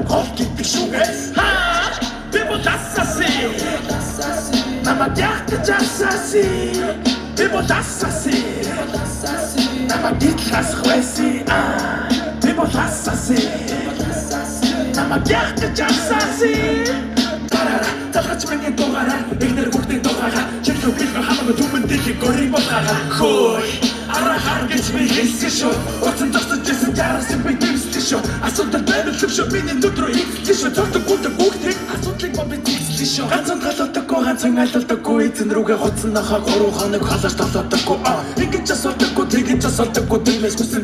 гол гэдэг шүүгээ би бодасаси намайг яах часаси би бодасаси намайг битлас хвэси би бодасаси намайг яах часаси Талгач мэнгийн дугаараа игнэр бүгдийн дугаараа чиглүү билгэн хамаагүй түмэн дэлхийг горийн болгоораа хөөй арахаар гэж би хэлсэн шүү утсан тосож исэн жарсан би дэмссэн шүү асуудал байвал шүү миний нүдрөө ихсэн шүү цогтог гүдэг бүгдийг асуудлыг бомби дийсэн шүү ганцхан галуудаггүй ганцхан айлдаггүй эзэн рүүгээ хоцсон нахаа 3 хоног халаж толоодаггүй ингэж асуудаггүй тэгэж асуудаггүй тиймээс хүсэн